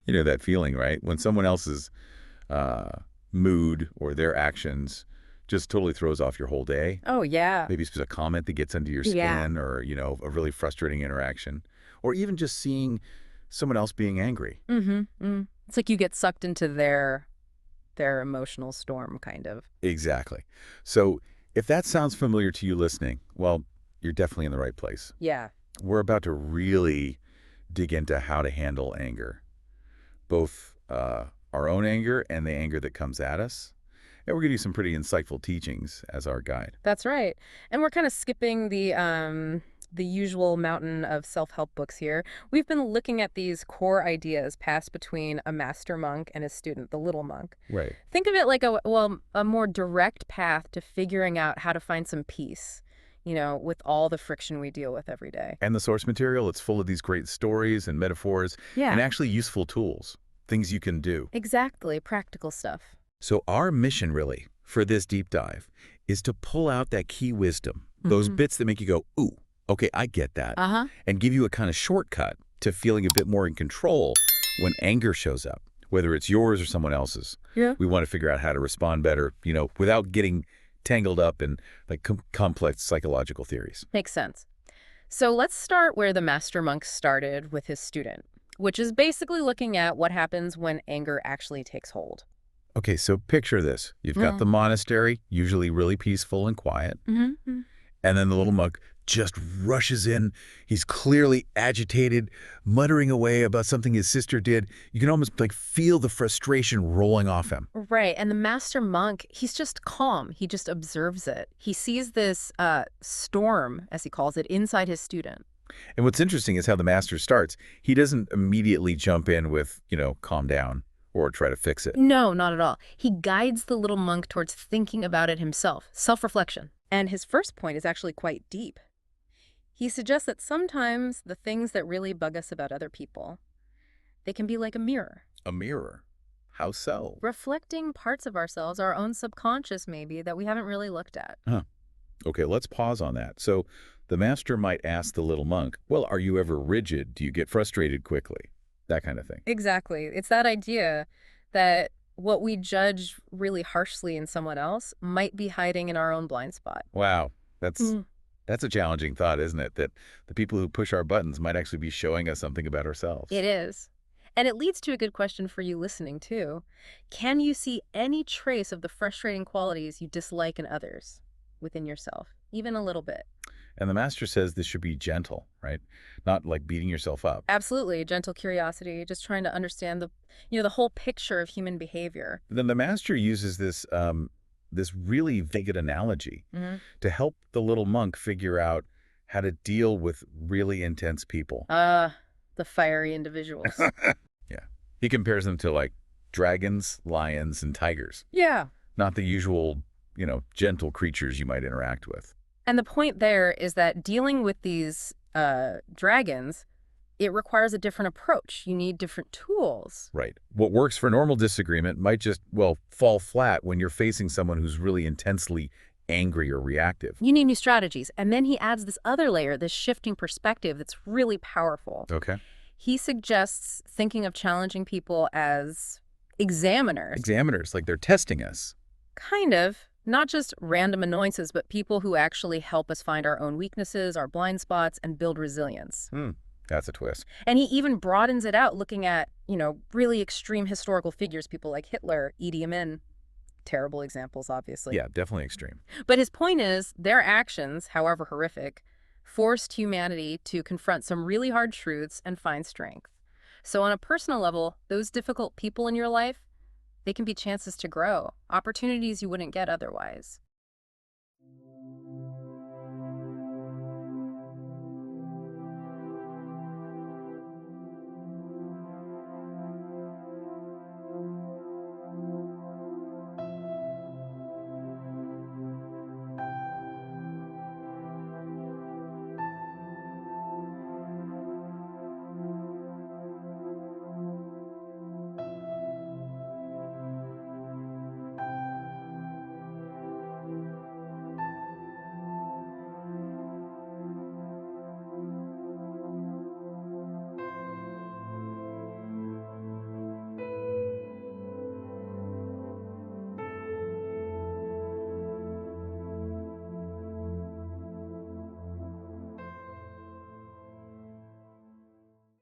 You know that feeling, right? When someone else's uh, mood or their actions just totally throws off your whole day. Oh, yeah. Maybe it's a comment that gets under your Yeah. skin or, a really frustrating interaction. Or even just seeing someone else being angry. It's like you get sucked into their emotional storm, kind of. Exactly. So if that sounds familiar to you listening, well, you're definitely in the right place. Yeah. We're about to really dig into how to handle anger, both our own anger and the anger that comes at us. And we're going to do some pretty insightful teachings as our guide. That's right. And we're kind of skipping the usual mountain of self-help books here. We've been looking at these core ideas passed between a master monk and his student, the little monk. Right. Think of it like a more direct path to figuring out how to find some peace, with all the friction we deal with every day. And the source material, it's full of these great stories and metaphors and Yeah, actually useful tools, things you can do. exactly. Practical stuff. So our mission really for this deep dive is to pull out that key wisdom, those Hmm. bits that make you go, ooh, okay, I get that, Uh-huh. and give you a kind of shortcut to feeling a bit more in control when anger shows up, whether it's yours or someone else's. Yeah. We want to figure out how to respond better, without getting tangled up in like complex psychological theories. Makes sense. So let's start where the master monk started with his student, which is basically looking at what happens when anger actually takes hold. Okay, so picture this. You've got the monastery, usually really peaceful and quiet, Mm-hmm. and then the little monk just rushes in. He's clearly agitated, muttering away about something his sister did. You can almost like feel the frustration rolling off him. Right. And the master monk, he's just calm. He just observes it. He sees this storm, as he calls it, inside his student. And what's interesting is how the master starts. He doesn't immediately jump in with, calm down or try to fix it. No, not at all. He guides the little monk towards thinking about it himself, self-reflection. And his first point is actually quite deep. He suggests that sometimes the things that really bug us about other people, they can be like a mirror, A mirror. How so? reflecting parts of ourselves, our own subconscious maybe, that we haven't really looked at. Huh. Okay, let's pause on that. So the master might ask the little monk, well, are you ever rigid? Do you get frustrated quickly? That kind of thing. Exactly. It's that idea that what we judge really harshly in someone else might be hiding in our own blind spot. Wow. That's Mm. that's a challenging thought, isn't it? That the people who push our buttons might actually be showing us something about ourselves. It is. And it leads to a good question for you listening, too. Can you see any trace of the frustrating qualities you dislike in others within yourself, even a little bit? And the master says this should be gentle, right? Not like beating yourself up. Absolutely. Gentle curiosity, just trying to understand the whole picture of human behavior. Then the master uses this really vivid analogy to help the little monk figure out how to deal with really intense people. The fiery individuals. Yeah. He compares them to like dragons, lions, and tigers, Yeah. not the usual, gentle creatures you might interact with. And the point there is that dealing with these dragons, it requires a different approach. You need different tools. Right. What works for normal disagreement might just, well, fall flat when you're facing someone who's really intensely angry or reactive. You need new strategies. And then he adds this other layer, this shifting perspective that's really powerful. Okay. He suggests thinking of challenging people as examiners, Examiners, like they're testing us. kind of, not just random annoyances, but people who actually help us find our own weaknesses, our blind spots, and build resilience. Hmm. That's a twist. And he even broadens it out, looking at, really extreme historical figures, people like Hitler, Idi Amin. Terrible examples, obviously. Yeah, definitely extreme. But his point is, their actions, however horrific, forced humanity to confront some really hard truths and find strength. So on a personal level, those difficult people in your life, they can be chances to grow, opportunities you wouldn't get otherwise.